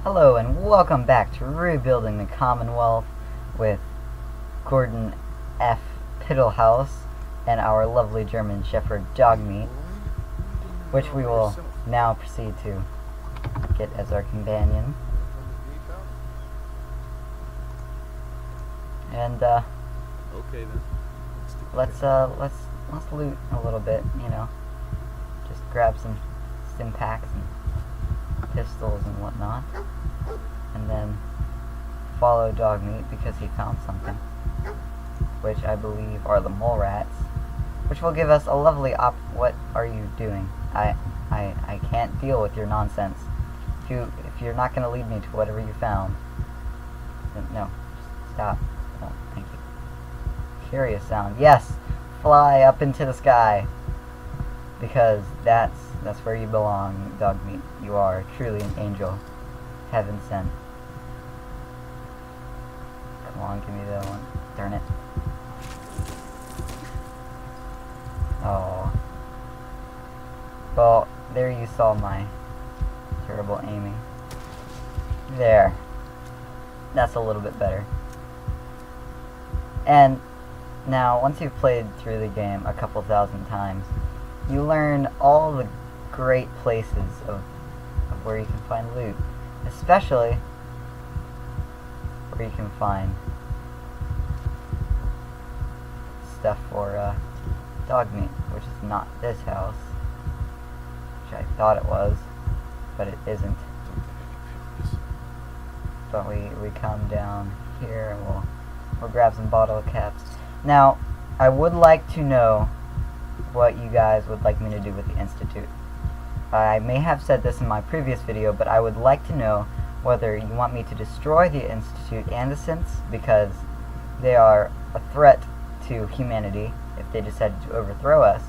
Hello and welcome back to Rebuilding the Commonwealth with Gordon F. Piddlehouse and our lovely German Shepherd Dogmeat, which we will now proceed to get as our companion. And Okay then. let's loot a little bit, you know. Just grab some stim packs and pistols and whatnot. And then follow Dogmeat because he found something, which I believe are the mole rats, which will give us a lovely what are you doing? I can't deal with your nonsense. If you're not going to lead me to whatever you found, then no, just stop. Oh, thank you. Curious sound. Yes, fly up into the sky, because that's where you belong, Dogmeat. You are truly an angel, heaven sent. Come on, give me that one. Darn it. Oh. Well, there you saw my terrible aiming. There. That's a little bit better. And now, once you've played through the game a couple thousand times, you learn all the great places of where you can find loot. Especially where you can find stuff for Dogmeat, which is not this house, which I thought it was, but it isn't. But we come down here and we'll grab some bottle caps. Now, I would like to know what you guys would like me to do with the Institute. I may have said this in my previous video, but I would like to know whether you want me to destroy the Institute and the synths, because they are a threat to humanity if they decided to overthrow us,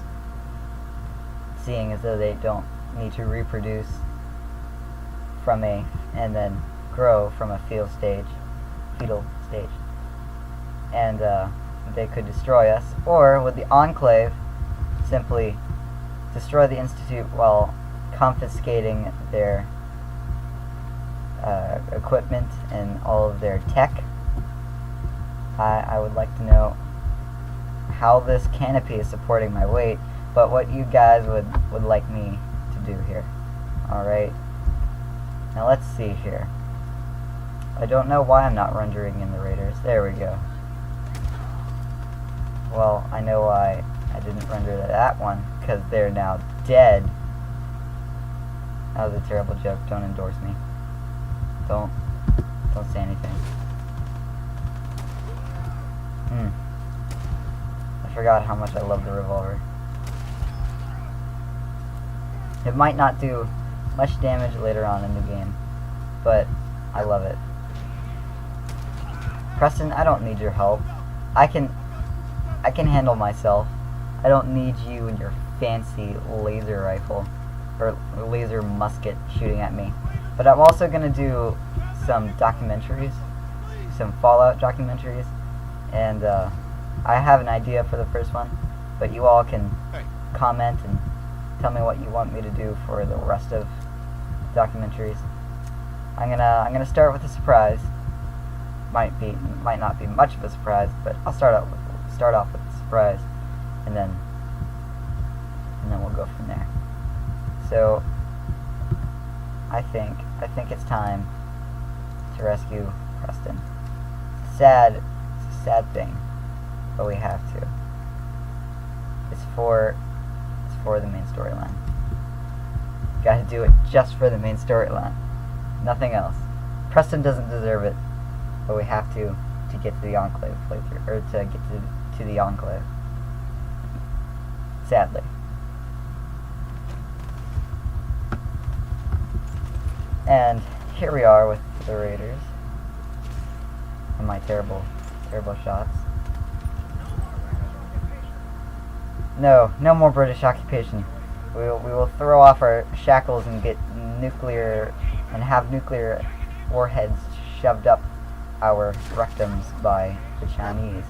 seeing as though they don't need to reproduce and then grow from a fetal stage, and they could destroy us. Or would the Enclave simply destroy the Institute while confiscating their equipment and all of their tech? I would like to know how this canopy is supporting my weight, but what you guys would like me to do here. Alright, now let's see here. I don't know why I'm not rendering in the raiders. There we go. Well, I know why I didn't render that one, because they're now dead. That was a terrible joke. Don't endorse me. Don't say anything. I forgot how much I love the revolver. It might not do much damage later on in the game, but I love it. Preston, I don't need your help. I can handle myself. I don't need you and your fancy laser rifle or laser musket shooting at me. But I'm also gonna do some documentaries, some Fallout documentaries, and I have an idea for the first one, but you all can comment and tell me what you want me to do for the rest of documentaries. I'm gonna start with a surprise. Might not be much of a surprise, but I'll start off with a surprise, and then we'll go from there. So I think it's time to rescue Preston. It's a sad thing, but we have to. It's for the main storyline. Gotta do it just for the main storyline. Nothing else. Preston doesn't deserve it, but we have to get to the Enclave playthrough, or to get to the Enclave. Sadly. And here we are with the raiders and my terrible shots. No more British occupation. We will throw off our shackles and get have nuclear warheads shoved up our rectums by the Chinese.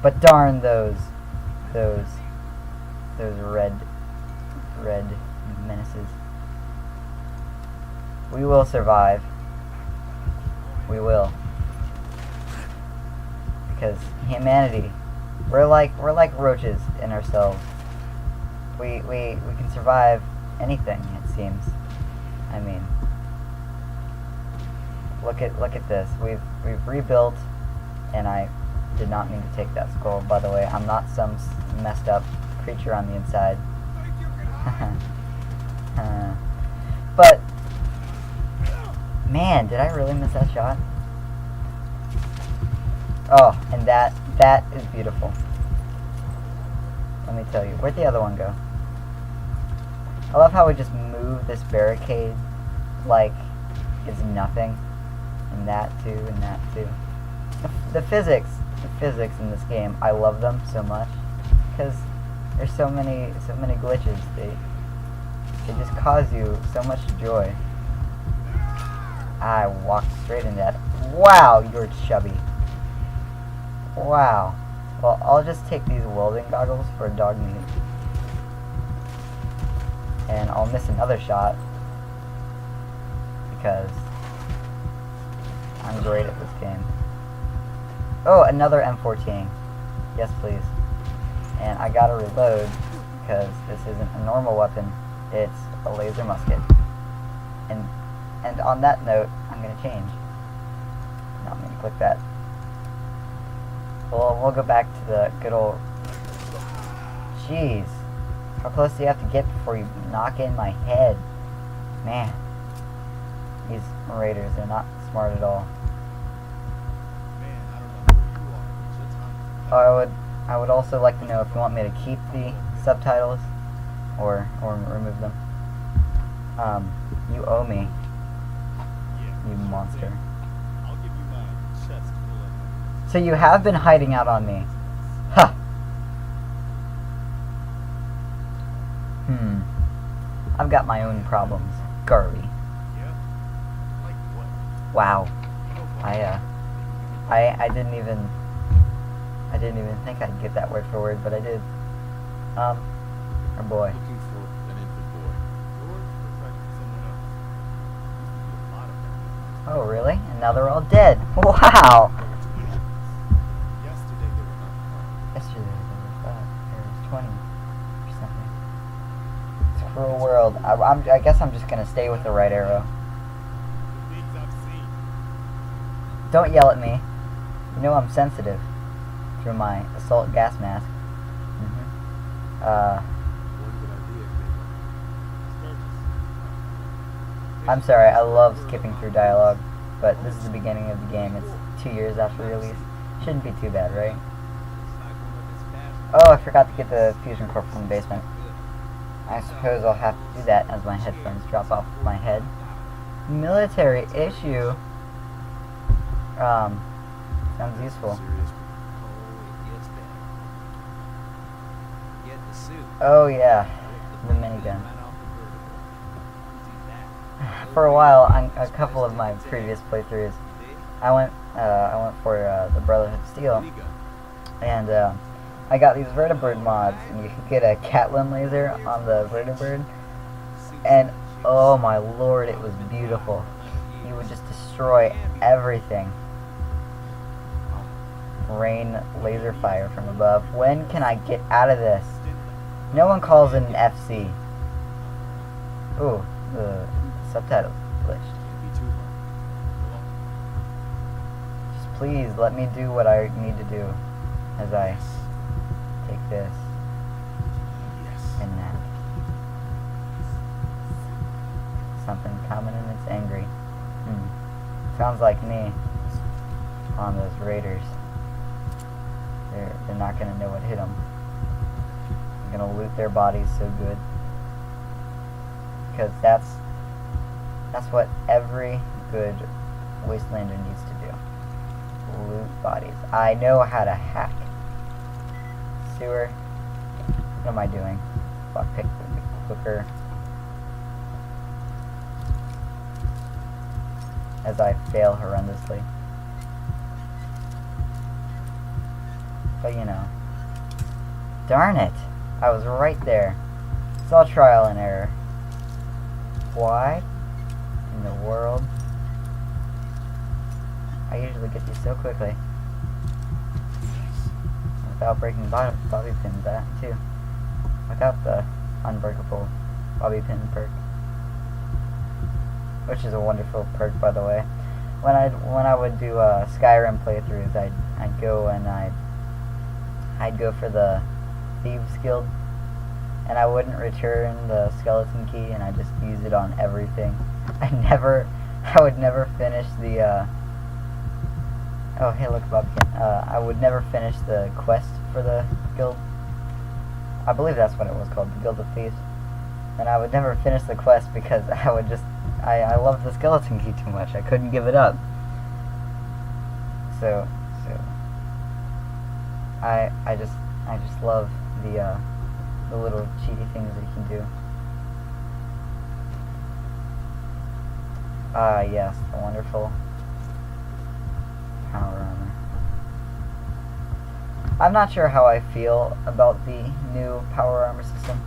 But darn those red menaces. We will survive. We will. Because humanity, we're like roaches in ourselves. We can survive anything, it seems. I mean, look at this. We've rebuilt, and I did not mean to take that skull, by the way. I'm not some messed up creature on the inside. But man, did I really miss that shot? Oh, and that is beautiful. Let me tell you. Where'd the other one go? I love how we just move this barricade like it's nothing. And that too, and that too. The physics in this game, I love them so much. Because there's so many glitches. They just cause you so much joy. I walked straight into that. Wow, you're chubby. Wow. Well, I'll just take these welding goggles for dog meat. And I'll miss another shot. Because I'm great at this game. Oh, another M14. Yes, please. And I gotta reload, because this isn't a normal weapon. It's a laser musket. And on that note, I'm gonna change. No, I'm gonna click that. Well, we'll go back to the good old... Jeez. How close do you have to get before you knock in my head? Man. These raiders, they're not smart at all. Oh, I would also like to know if you want me to keep the subtitles or remove them. You owe me. You monster. So you have been hiding out on me. Huh. I've got my own problems. Garvey. Wow. I didn't even think I'd get that word for word, but I did. Or boy. Looking for an infant boy. Or protecting someone else. Oh, really? And now they're all dead. Wow! Yesterday they were not. Yesterday there was 20 or something. It's a cruel world. I guess I'm just gonna stay with the right arrow. The things I've seen. Don't yell at me. You know I'm sensitive through my assault gas mask. One good idea, I'm sorry, I love skipping through dialogue, but this is the beginning of the game. It's 2 years after release. Shouldn't be too bad, right? Oh, I forgot to get the fusion core from the basement. I suppose I'll have to do that as my headphones drop off my head. Military issue. Sounds useful. Oh yeah, the minigun. For a while, on a couple of my previous playthroughs, I went for the Brotherhood of Steel, and I got these vertibird mods, and you could get a Catlin laser on the vertibird, and oh my lord, it was beautiful. You would just destroy everything. Rain laser fire from above. When can I get out of this? No one calls it an FC. Ooh, the subtitle glitched. Just please let me do what I need to do as I take this and that. Something coming and it's angry. Sounds like me on those raiders. They're not gonna know what hit them. I'm gonna loot their bodies so good, because that's what every good wastelander needs to do. Loot bodies. I know how to hack. Sewer. What am I doing? Lockpick quicker. As I fail horrendously. But you know. Darn it! I was right there. It's all trial and error. Why? in the world? I usually get these so quickly. Without breaking bobby pins at, too. Without the unbreakable bobby pin perk. Which is a wonderful perk, by the way. When I would do Skyrim playthroughs, I'd go and I'd go for the Thieves Guild, and I wouldn't return the skeleton key, and I just use it on everything. I would never finish the oh hey look Bobcat. I would never finish the quest for the guild. I believe that's what it was called, the Guild of Thieves. And I would never finish the quest because I would just I loved the skeleton key too much. I couldn't give it up. So I just love the little cheaty things that you can do. Yes, the wonderful power armor. I'm not sure how I feel about the new power armor system.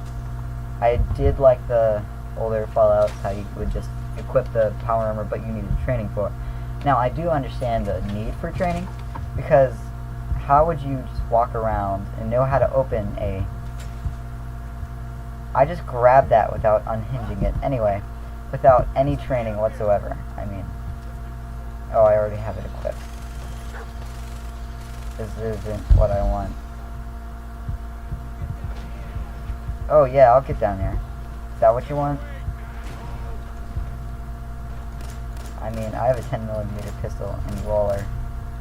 I did like the older Fallouts, how you would just equip the power armor, but you needed training for it. Now, I do understand the need for training, because how would you just walk around and know how to open a... I just grabbed that without unhinging it. Anyway, without any training whatsoever. I mean... Oh, I already have it equipped. This isn't what I want. Oh yeah, I'll get down there. Is that what you want? I mean, I have a 10mm pistol, and you all are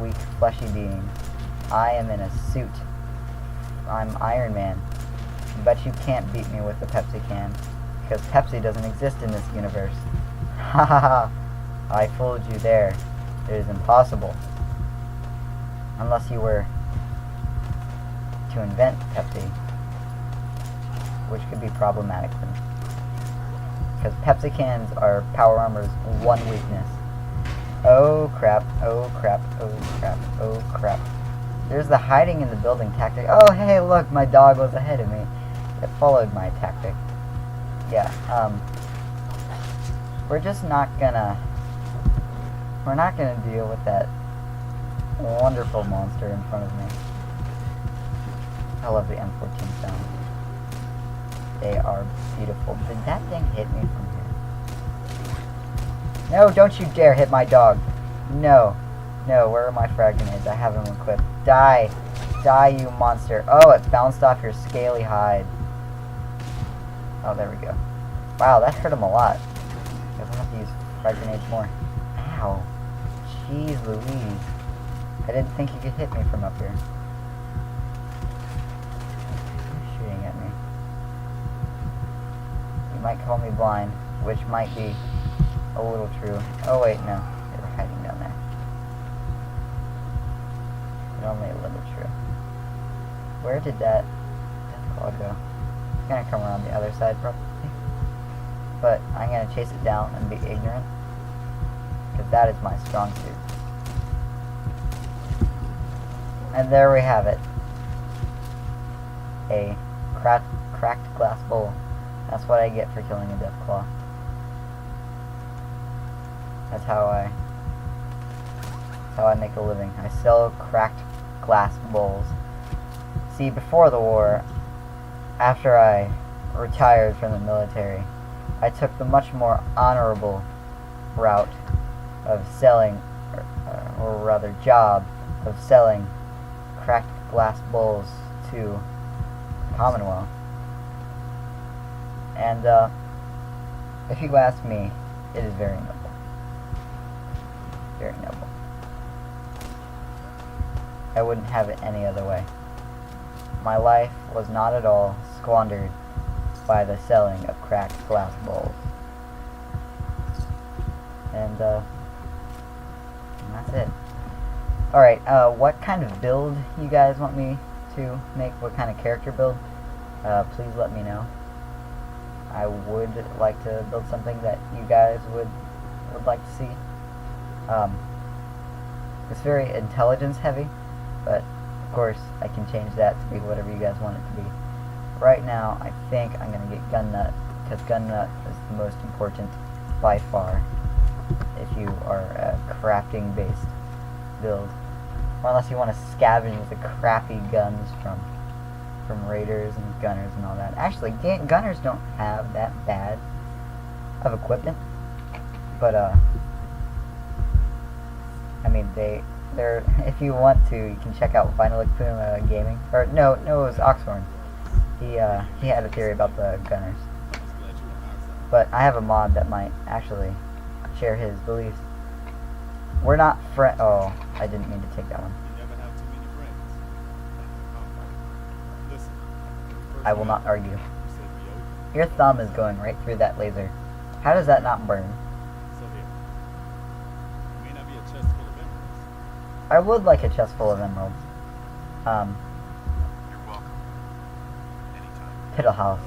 weak, fleshy beings. I am in a suit. I'm Iron Man. I bet you can't beat me with a Pepsi can, because Pepsi doesn't exist in this universe. Ha ha ha! I fooled you there. It is impossible. Unless you were to invent Pepsi, which could be problematic for me. Because Pepsi cans are Power Armor's one weakness. Oh crap, oh crap, oh crap, oh crap. There's the hiding in the building tactic. Oh hey look, my dog was ahead of me. It followed my tactic. Yeah, we're just not gonna... We're not gonna deal with that wonderful monster in front of me. I love the M14 sound. They are beautiful. Did that thing hit me from here? No, don't you dare hit my dog. No. No, where are my frag grenades? I have them equipped. Die. Die, you monster. Oh, it bounced off your scaly hide. Oh, there we go. Wow, that hurt him a lot. I guess I'll have to use frag grenades more. Ow. Jeez Louise. I didn't think you could hit me from up here. You're shooting at me. You might call me blind, which might be a little true. Oh wait, no. They were hiding down there. But only a little true. Where did that Deathclaw go? It's gonna come around the other side probably. But I'm gonna chase it down and be ignorant. Because that is my strong suit. And there we have it. A cracked glass bowl. That's what I get for killing a Deathclaw. That's how I make a living. I sell cracked glass bowls. See, before the war, after I retired from the military, I took the much more honorable route of selling, or rather job, of selling cracked glass bowls to Commonwealth. And if you ask me, it is very noble. Very noble. I wouldn't have it any other way. My life was not at all squandered by the selling of cracked glass bowls. And that's it. Alright, what kind of build you guys want me to make? What kind of character build? Please let me know. I would like to build something that you guys would like to see. It's very intelligence heavy, but of course I can change that to be whatever you guys want it to be. Right now, I think I'm going to get Gun Nut, because Gun Nut is the most important by far. if you are a crafting based build. Or unless you want to scavenge the crappy guns from raiders and gunners and all that. Actually, gunners don't have that bad of equipment, but I mean they're if you want to, you can check out Vinyl Puma Gaming, or no, it was Oxhorn. He had a theory about the gunners, but I have a mod that might actually share his beliefs. We're not oh, I didn't mean to take that one. You never have too many friends. Listen, I will not argue. you said be open. Your thumb is going right through that laser. How does that not burn? So here. It may not be a chest full of emeralds. I would like a chest full of emeralds. You're welcome. Anytime. Piddle house.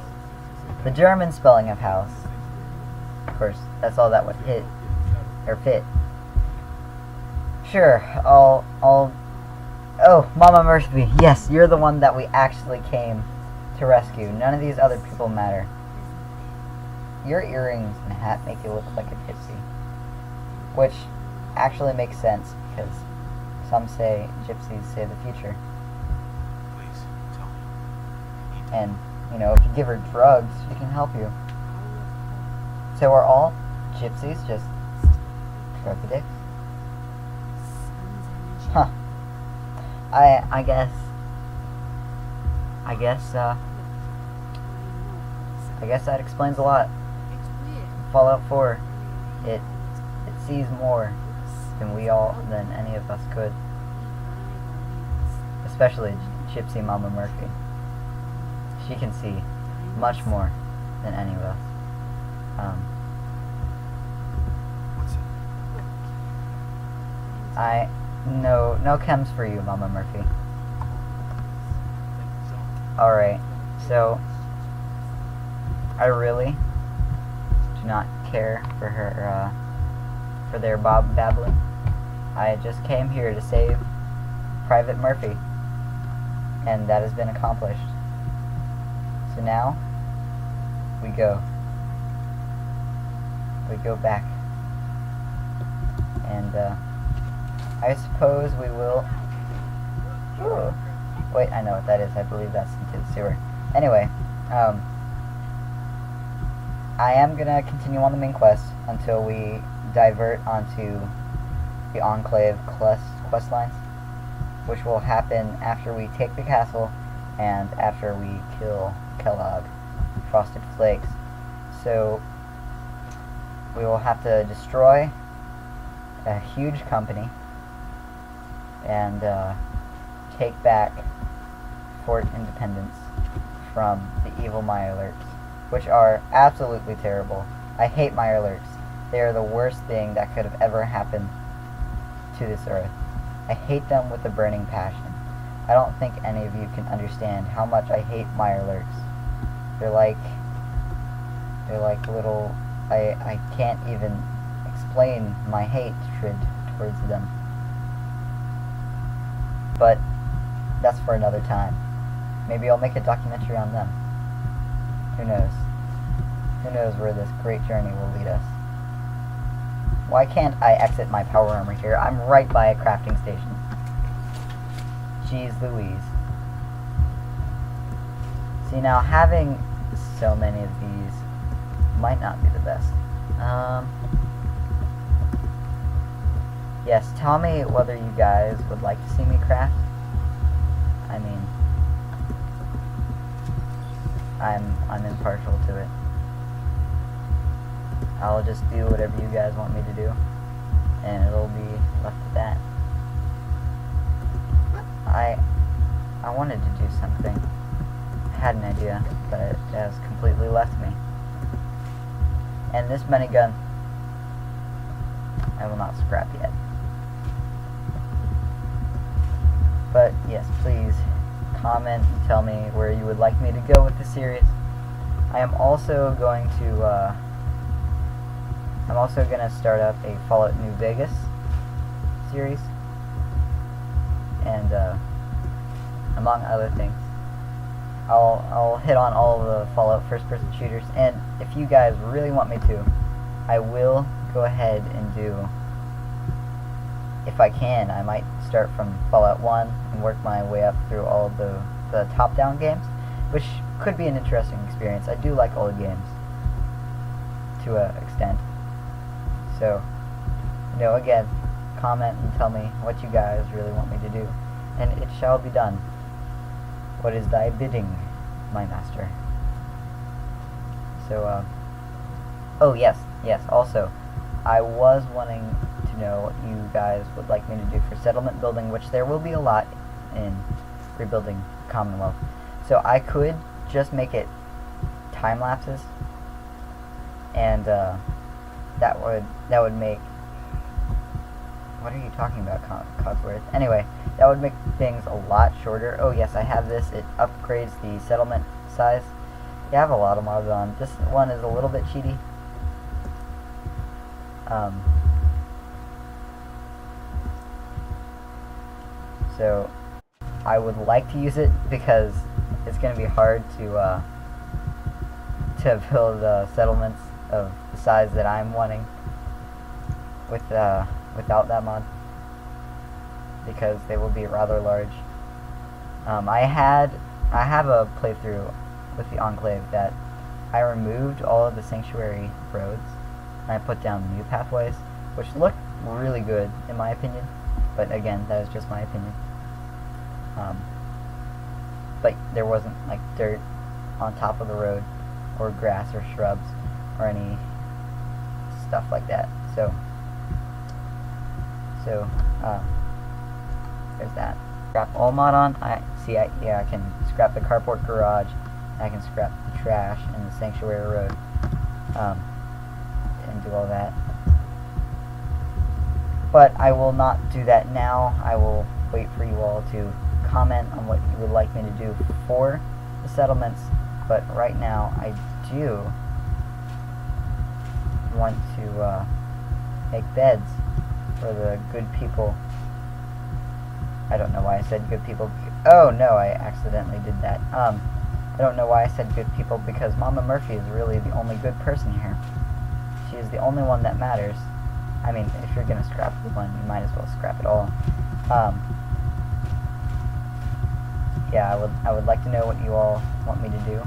The German spelling of house. Of course, that's all that would hit or fit. Sure, I'll oh, Mama Mercy, yes, you're the one that we actually came to rescue. None of these other people matter. Your earrings and hat make you look like a gypsy. Which actually makes sense, because some say gypsies say the future. Please, tell me. And, you know, if you give her drugs, she can help you. So are all gypsies just trophy dicks? Huh. I guess that explains a lot. Fallout 4, it sees more than any of us could. Especially Gypsy Mama Murphy. She can see much more than any of us. What's it? No chems for you, Mama Murphy. Alright, so I really do not care for her, for their babbling. I just came here to save Private Murphy, and that has been accomplished. So now, we go back, and, I suppose we will... Ooh. Wait, I know what that is. I believe that's into the sewer. Anyway, I am gonna continue on the main quest until we divert onto the Enclave quest lines, which will happen after we take the castle and after we kill Kellogg, Frosted Flakes. So, we will have to destroy a huge company and take back Fort Independence from the evil Mirelurks, which are absolutely terrible. I hate Mirelurks. They are the worst thing that could have ever happened to this earth. I hate them with a burning passion. I don't think any of you can understand how much I hate Mirelurks. They're like little... I can't even explain my hatred towards them. But that's for another time. Maybe I'll make a documentary on them. Who knows? Who knows where this great journey will lead us? Why can't I exit my power armor here? I'm right by a crafting station. Jeez Louise. See, now having so many of these might not be the best. Yes, tell me whether you guys would like to see me craft. I mean, I'm impartial to it. I'll just do whatever you guys want me to do, and it'll be left at that. I wanted to do something. I had an idea, but it has completely left me. And this minigun, I will not scrap yet. But yes, please comment and tell me where you would like me to go with the series. I am also going to start up a Fallout New Vegas series, and among other things, I'll hit on all of the Fallout first-person shooters. And if you guys really want me to, I will go ahead and do, if I can, I might start from Fallout 1 and work my way up through all of the top-down games, which could be an interesting experience. I do like old games to an extent. So, again, comment and tell me what you guys really want me to do, and it shall be done. What is thy bidding, my master? So, oh yes, also, I was wanting to know what you guys would like me to do for settlement building, which there will be a lot in rebuilding Commonwealth. So I could just make it time lapses, and that would make, what are you talking about, Cogsworth? Anyway, that would make things a lot shorter. Oh yes, I have this. It upgrades the settlement size. Yeah, I have a lot of mods on. This one is a little bit cheaty. So I would like to use it because it's going to be hard to build settlements of the size that I'm wanting without that mod, because they will be rather large. I have a playthrough with the Enclave that I removed all of the sanctuary roads and I put down new pathways, which look really good in my opinion, but again, that is just my opinion. But there wasn't like dirt on top of the road or grass or shrubs or any stuff like that. So there's that. Scrap all mod on. I can scrap the carport garage. I can scrap the trash and the sanctuary road, and do all that. But I will not do that now. I will wait for you all to comment on what you would like me to do for the settlements. But right now, I do want to make beds for the good people. I don't know why I said good people. Oh no, I accidentally did that. I don't know why I said good people, because Mama Murphy is really the only good person here. She is the only one that matters. I mean, if you're gonna scrap one, you might as well scrap it all. Yeah, I would like to know what you all want me to do.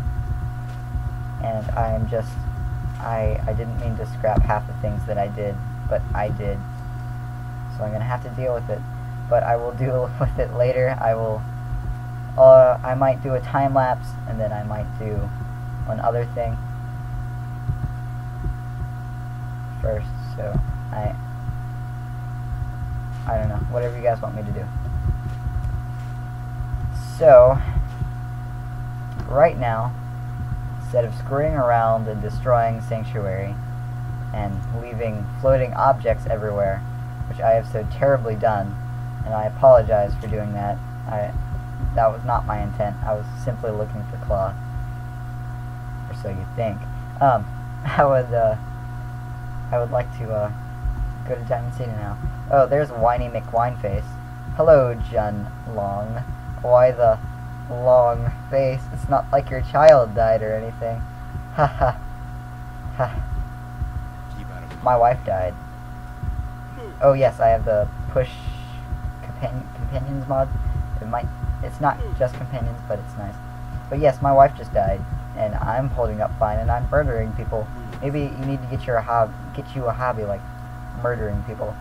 And I didn't mean to scrap half the things that I did, but I did. So I'm gonna have to deal with it. But I will deal with it later. I might do a time lapse, and then I might do one other thing first. So I don't know, whatever you guys want me to do. So right now, instead of screwing around and destroying Sanctuary and leaving floating objects everywhere, which I have so terribly done, and I apologize for doing that. That was not my intent. I was simply looking for cloth, or so you think. I would like to go to Diamond City now. Oh, there's Whiny McWineface. Hello, Jun Long. Why the long face? It's not like your child died or anything. Ha ha. Ha. My wife died. Oh yes, I have the push companions mod. It's not just companions, but it's nice. But yes, my wife just died, and I'm holding up fine, and I'm murdering people. Maybe you need to get you a hobby like murdering people.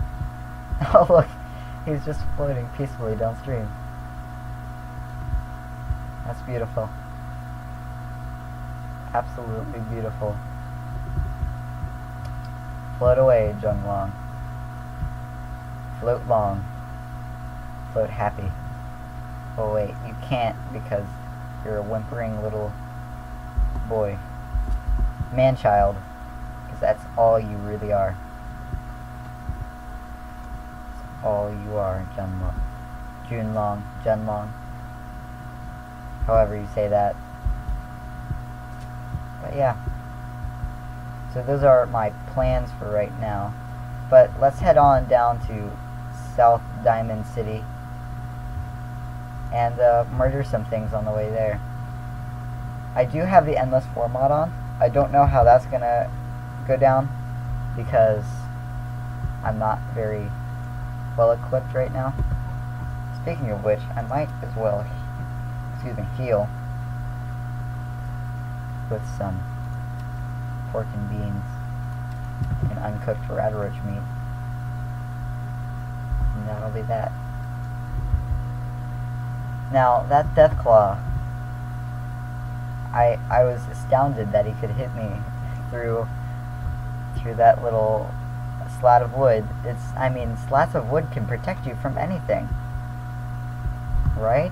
Oh look, he's just floating peacefully downstream. That's beautiful. Absolutely beautiful. Float away, Jung Long. Float long. Float happy. Oh wait, you can't because you're a whimpering little boy. Man-child. Because that's all you really are. That's all you are, Jun Long. Jun Long. However you say that. But yeah. So those are my plans for right now. But let's head on down to South Diamond City and murder some things on the way there. I do have the Endless 4 mod on. I don't know how that's gonna go down because I'm not very well equipped right now. Speaking of which, I might as well, heal with some pork and beans and uncooked radish meat. And that'll be that. Now, that Deathclaw, I was astounded that he could hit me through that little slat of wood. I mean, slats of wood can protect you from anything. Right?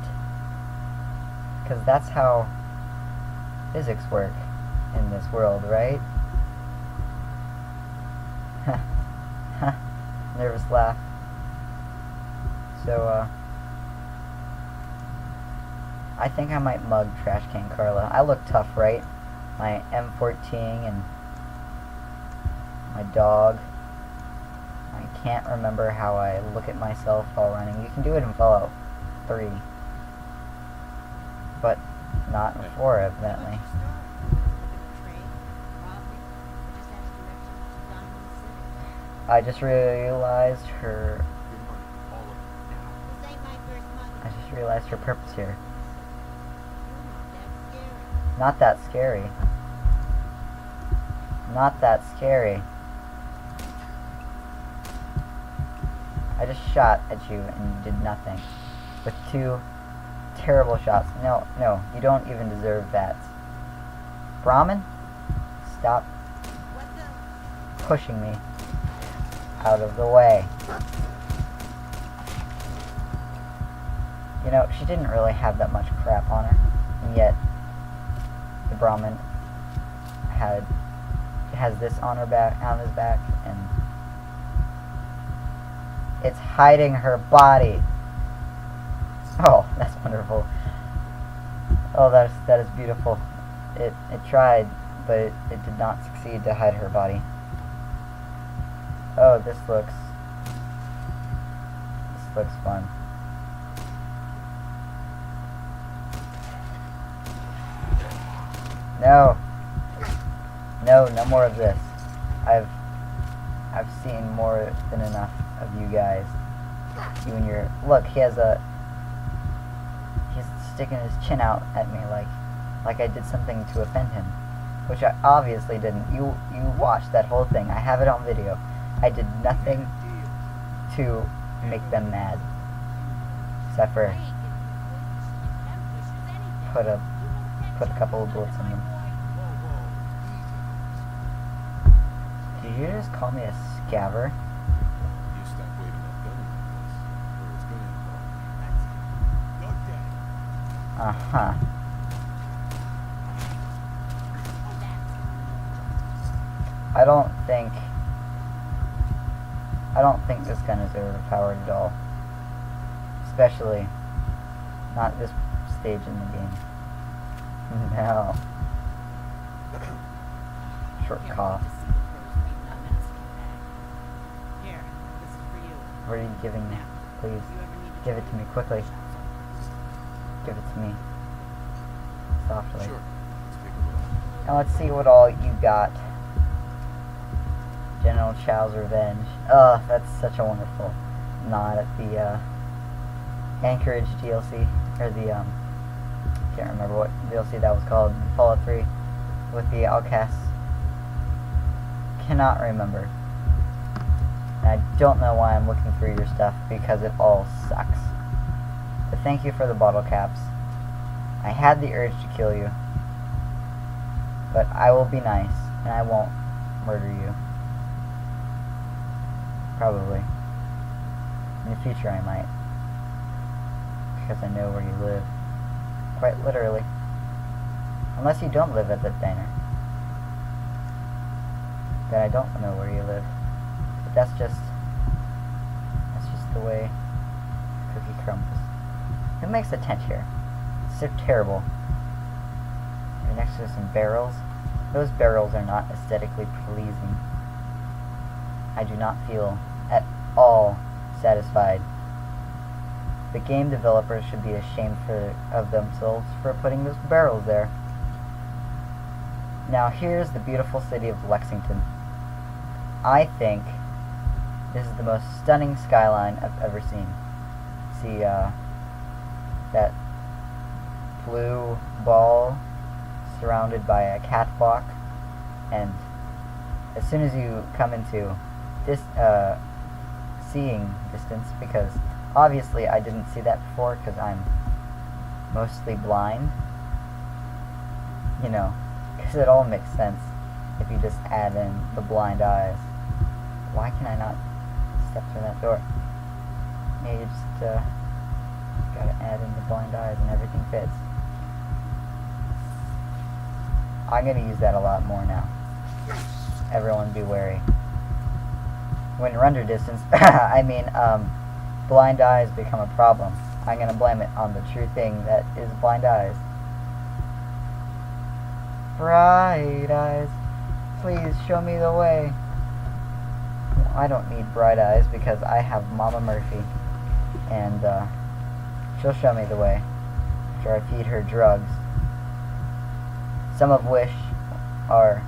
Because that's how physics work in this world, right? Nervous laugh. So, I think I might mug Trash Can Carla. I look tough, right? My M14 and my dog. I can't remember how I look at myself while running. You can do it in Fallout 3. But not in 4, evidently. I just realized her purpose here. Not that scary. Not that scary. I just shot at you and you did nothing. With 2 terrible shots. No, you don't even deserve that. Brahmin, stop pushing me out of the way. You know, she didn't really have that much crap on her, and yet the Brahmin has this on his back, and it's hiding her body. Oh, that's wonderful. Oh, that is beautiful. It tried, but it did not succeed to hide her body. Oh, this looks fun. No more of this. I've seen more than enough of you guys. You and your look. He's sticking his chin out at me like I did something to offend him, which I obviously didn't. You watched that whole thing. I have it on video. I did nothing to make them mad, except for put a couple of bullets in them. Did you just call me a scaver? You stop waving that gun like this, or it's gonna involve. Uh-huh. I don't think this gun is overpowered at all. Especially not this stage in the game. No. Short cough. What are you giving me? Please. Give it to me quickly. Give it to me. Softly. Sure. Let's take a look. Now let's see what all you got. General Chow's Revenge. Oh, that's such a wonderful nod at the Anchorage DLC, or the can't remember what DLC that was called. Fallout 3 with the Outcasts. Cannot remember. And I don't know why I'm looking through your stuff, because it all sucks. But thank you for the bottle caps. I had the urge to kill you, but I will be nice, and I won't murder you. Probably. In the future I might. Because I know where you live. Quite literally. Unless you don't live at the diner. Then I don't know where you live. But that's just the way cookie crumbles. Who makes a tent here? It's so terrible. You're next to some barrels. Those barrels are not aesthetically pleasing. I do not feel at all satisfied. The game developers should be ashamed of themselves for putting those barrels there. Now here's the beautiful city of Lexington. I think This is the most stunning skyline I've ever seen. See, that blue ball surrounded by a catwalk, and as soon as you come into this seeing distance, because obviously I didn't see that before because I'm mostly blind, you know, because it all makes sense if you just add in the blind eyes. Why can I not step through that door? Yeah, you just gotta add in the blind eyes and everything fits. I'm gonna use that a lot more now. Everyone be wary. When render distance, I mean, blind eyes become a problem. I'm gonna blame it on the true thing that is blind eyes. Bright eyes, please show me the way. I don't need bright eyes because I have Mama Murphy, and she'll show me the way after I feed her drugs, some of which are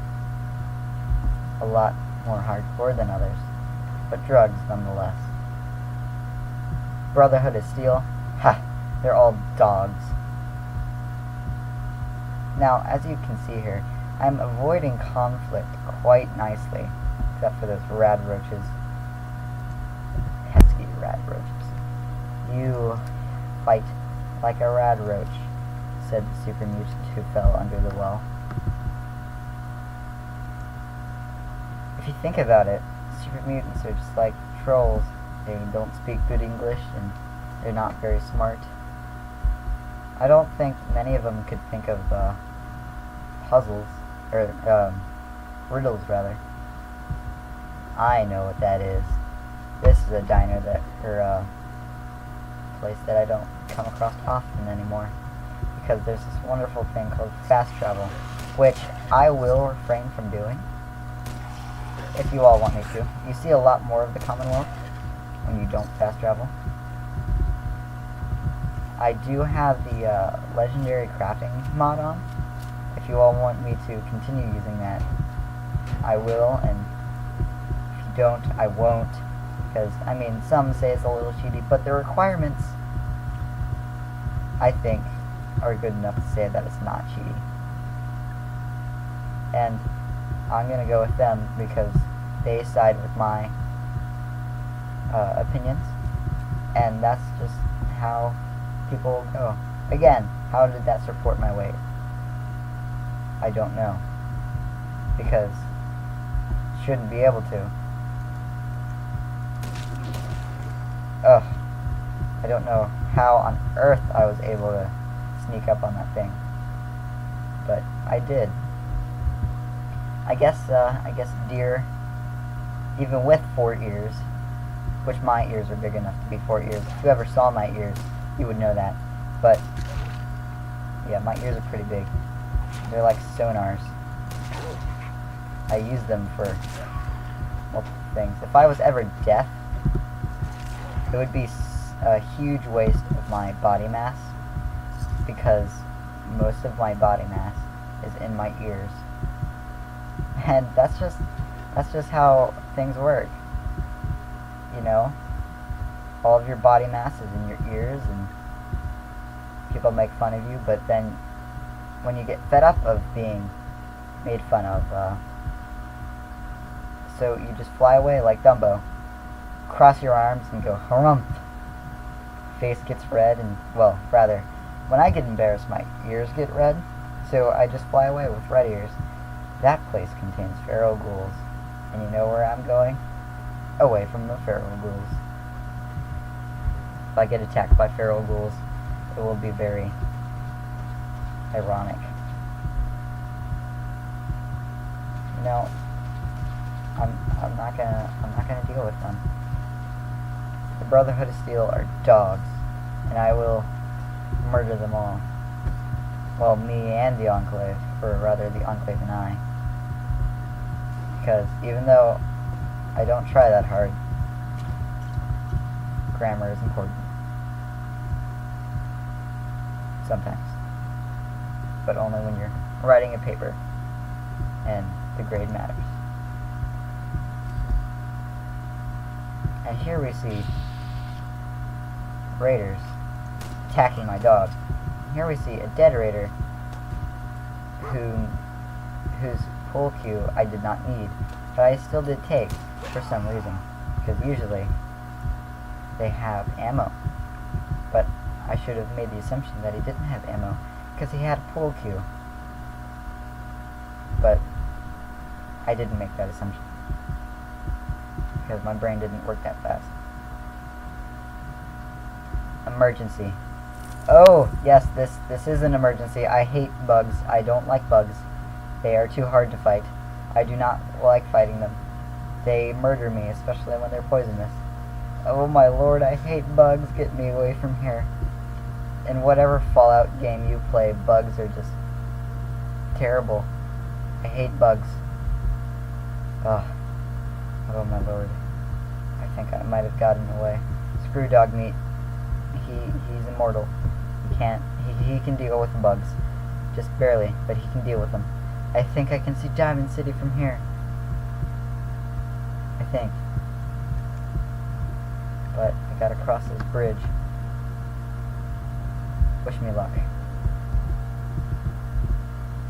a lot more hardcore than others, but drugs nonetheless. Brotherhood of Steel, ha, they're all dogs. Now, as you can see here, I'm avoiding conflict quite nicely, except for those rad roaches. Pesky rad roaches. You fight like a rad roach, said the super mutant who fell under the well. If you think about it, super mutants are just like trolls. They don't speak good English and they're not very smart. I don't think many of them could think of puzzles, or riddles rather. I know what that is. This is a diner that, or place that I don't come across often anymore, because there's this wonderful thing called fast travel, which I will refrain from doing if you all want me to. You see a lot more of the Commonwealth when you don't fast travel. I do have the legendary crafting mod on. If you all want me to continue using that, I will, and if you don't, I won't, because, I mean, some say it's a little cheaty, but the requirements, I think, are good enough to say that it's not cheaty. And I'm going to go with them because they side with my opinions, and that's just how people go. Again, how did that support my weight? I don't know, because shouldn't be able to. Ugh, I don't know how on earth I was able to sneak up on that thing, but I did. I guess deer, even with 4 ears, which my ears are big enough to be 4 ears. If you ever saw my ears, you would know that. But yeah, my ears are pretty big. They're like sonars. I use them for multiple things. If I was ever deaf, it would be a huge waste of my body mass, because most of my body mass is in my ears. And that's just how things work. You know? All of your body mass is in your ears, and people make fun of you, but then when you get fed up of being made fun of, so you just fly away like Dumbo, cross your arms and go harumph. Face gets red, and, well, rather, when I get embarrassed, my ears get red, so I just fly away with red ears. That place contains feral ghouls, and you know where I'm going? Away from the feral ghouls. If I get attacked by feral ghouls, it will be very ironic. You know, I'm not gonna deal with them. The Brotherhood of Steel are dogs, and I will murder them all. Well, me and the Enclave, or rather the Enclave and I. Because even though I don't try that hard, grammar is important. Sometimes. But only when you're writing a paper and the grade matters. And here we see raiders attacking my dog. And here we see a dead raider whose pull cue I did not need, but I still did take for some reason, because usually they have ammo. But I should have made the assumption that he didn't have ammo, because he had a pull cue. But I didn't make that assumption, because my brain didn't work that fast. Emergency. Oh, yes, this is an emergency. I hate bugs. I don't like bugs. They are too hard to fight. I do not like fighting them. They murder me, especially when they're poisonous. Oh my lord, I hate bugs. Get me away from here. In whatever Fallout game you play, bugs are just terrible. I hate bugs. Oh my lord. I think I might have gotten away. Screw dog meat. He's immortal. He can deal with bugs. Just barely, but he can deal with them. I think I can see Diamond City from here. I think. But I gotta cross this bridge. Wish me luck.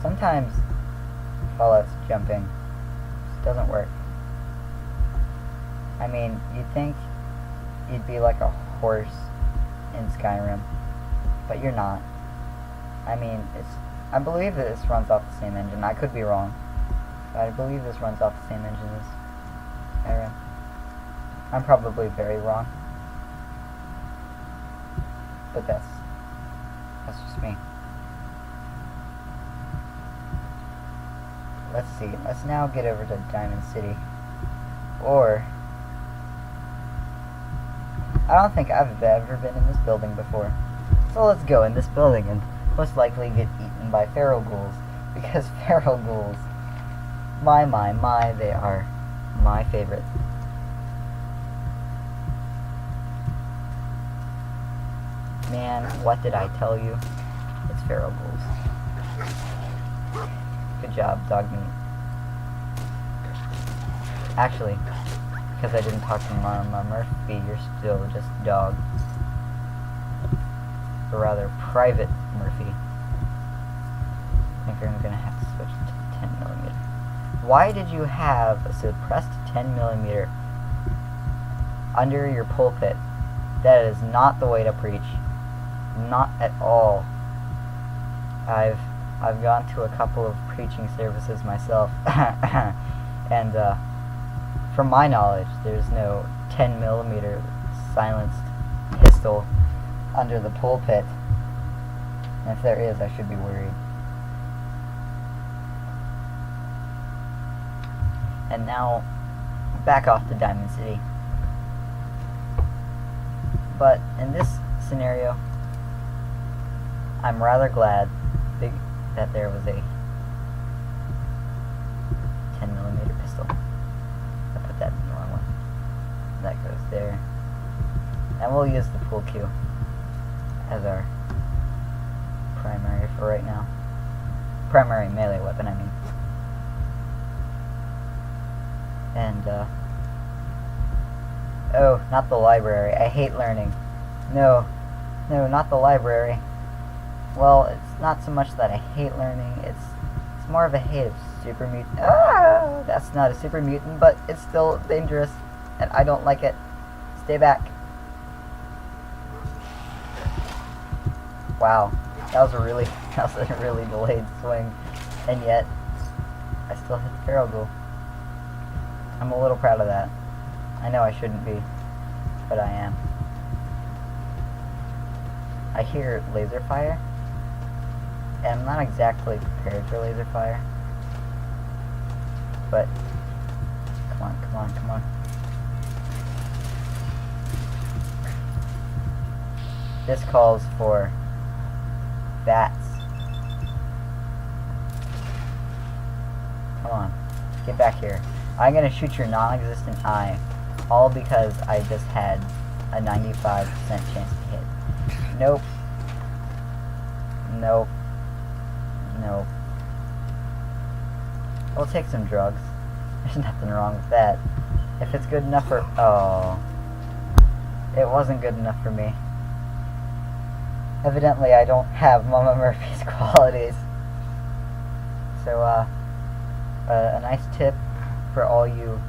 Sometimes Fallout's jumping just doesn't work. I mean, you'd think you'd be like a horse in Skyrim, but you're not. I mean, I believe that this runs off the same engine. I could be wrong, but I believe this runs off the same engine as Skyrim. I'm probably very wrong, but that's just me. Let's see. Let's now get over to Diamond City, or I don't think I've ever been in this building before. So let's go in this building and most likely get eaten by feral ghouls, because feral ghouls, my, they are my favorite. Man, what did I tell you? It's feral ghouls. Good job, dog meat. Actually, because I didn't talk to Mama Murphy, you're still just dog. Or rather, Private Murphy. I think I'm gonna have to switch to 10mm. Why did you have a suppressed 10mm under your pulpit? That is not the way to preach. Not at all. I've gone to a couple of preaching services myself, and from my knowledge, there's no 10mm silenced pistol under the pulpit. And if there is, I should be worried. And now, back off to Diamond City. But in this scenario, I'm rather glad that there was a 10mm pistol. I put that in the wrong one. That goes there. And we'll use the pool cue as our primary for right now. Primary melee weapon, I mean. And, oh, not the library. I hate learning. No, not the library. Well, it's not so much that I hate learning, it's more of a hate of super mutant. Ah! That's not a super mutant, but it's still dangerous, and I don't like it. Stay back. Wow, that was a really delayed swing, and yet I still hit the feral ghoul. I'm a little proud of that. I know I shouldn't be, but I am. I hear laser fire, and I'm not exactly prepared for laser fire, but come on. This calls for bats. Come on, get back here. I'm gonna shoot your non-existent eye, all because I just had a 95% chance to hit. Nope. We'll take some drugs. There's nothing wrong with that. If it's good enough for... Oh. It wasn't good enough for me. Evidently, I don't have Mama Murphy's qualities. So, a nice tip for all you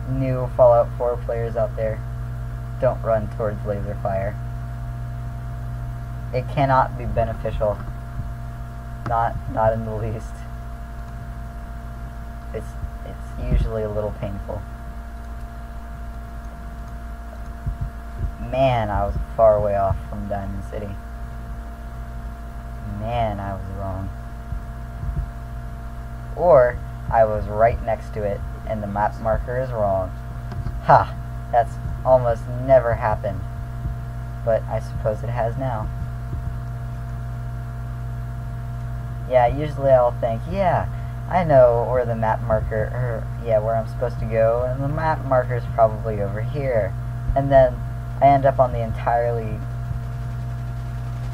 new Fallout 4 players out there: don't run towards laser fire. It cannot be beneficial. Not in the least. It's usually a little painful. Man, I was far away off from Diamond City. Man, I was wrong. Or, I was right next to it, and the map marker is wrong. Ha! That's almost never happened. But I suppose it has now. Yeah, usually I'll think, yeah, I know where the map marker, where I'm supposed to go, and the map marker is probably over here. And then I end up on the entirely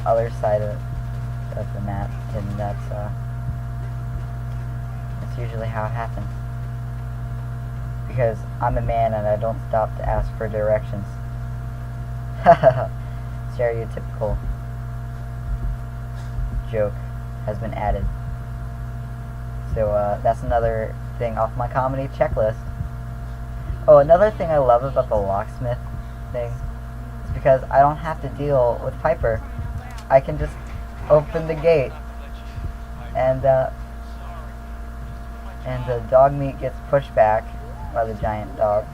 other side of the map, and that's usually how it happens. Because I'm a man and I don't stop to ask for directions. Stereotypical joke has been added. So that's another thing off my comedy checklist. Oh, another thing I love about the locksmith thing is because I don't have to deal with Piper. I can just open the gate and the dog meat gets pushed back by the giant dog.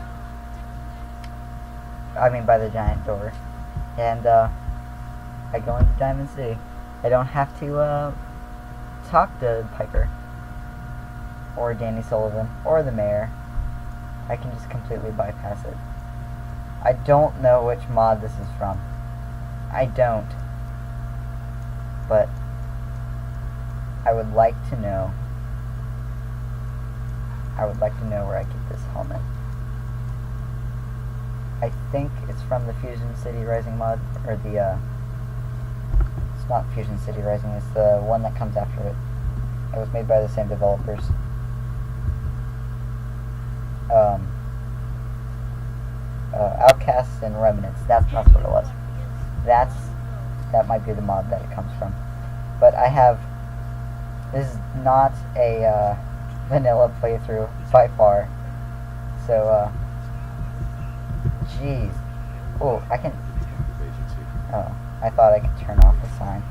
I mean by the giant door. And I go into Diamond City. I don't have to talk to Piper or Danny Sullivan or the mayor. I can just completely bypass it. I don't know which mod this is from. I don't. But I would like to know. I would like to know where I get this helmet. I think it's from the Fusion City Rising mod, or the it's not Fusion City Rising, it's the one that comes after it. It was made by the same developers. Outcasts and Remnants, that's what it was. That might be the mod that it comes from. But I have, this is not a vanilla playthrough by far. So, jeez. Oh, I can, oh, I thought I could turn off the sign.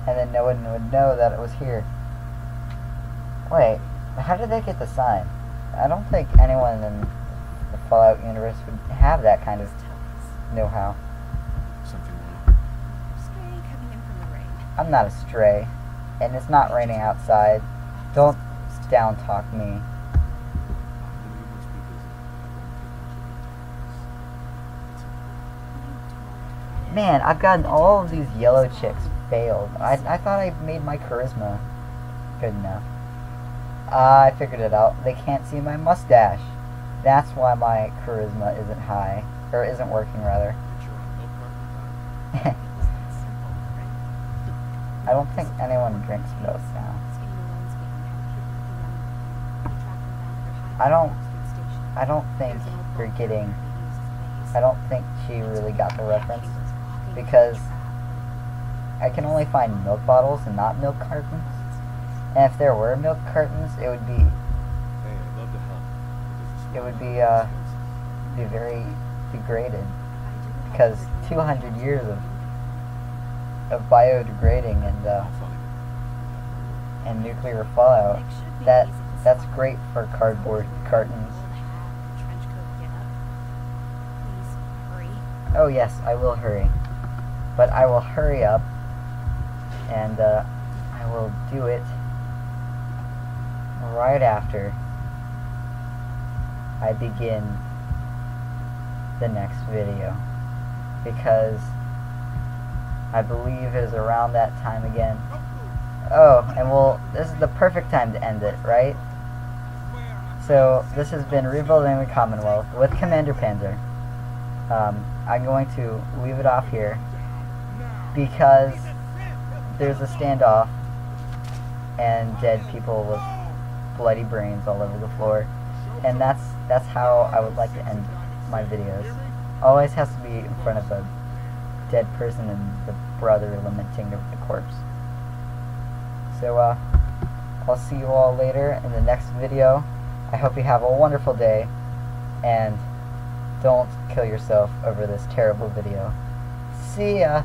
And then no one would know that it was here. Wait, how did they get the sign? I don't think anyone in the Fallout universe would have that kind of know-how. Something wrong? Stray coming in from the rain. I'm not a stray, and it's not raining outside. Don't down-talk me. You must be busy. Man, I've gotten all of these yellow chicks failed. I thought I made my charisma good enough. I figured it out. They can't see my mustache. That's why my charisma isn't high. Or isn't working, rather. I don't think anyone drinks milk now. I don't think you're getting... I don't think she really got the reference. Because I can only find milk bottles and not milk cartons. And if there were milk cartons, it would be... Hey, I'd love to help. It would be very degraded. Because 200 years of biodegrading and nuclear fallout, that's great for cardboard cartons. Oh yes, I will hurry. But I will hurry up, and I will do it right after I begin the next video, because I believe it is around that time again. Oh, and well, this is the perfect time to end it, right? So, this has been Rebuilding the Commonwealth with Commander Panzer. I'm going to leave it off here, because there's a standoff and dead people with bloody brains all over the floor, and that's how I would like to end my videos, Always has to be in front of a dead person and the brother lamenting the corpse. So, I'll see you all later in the next video. I hope you have a wonderful day, and don't kill yourself over this terrible video. See ya!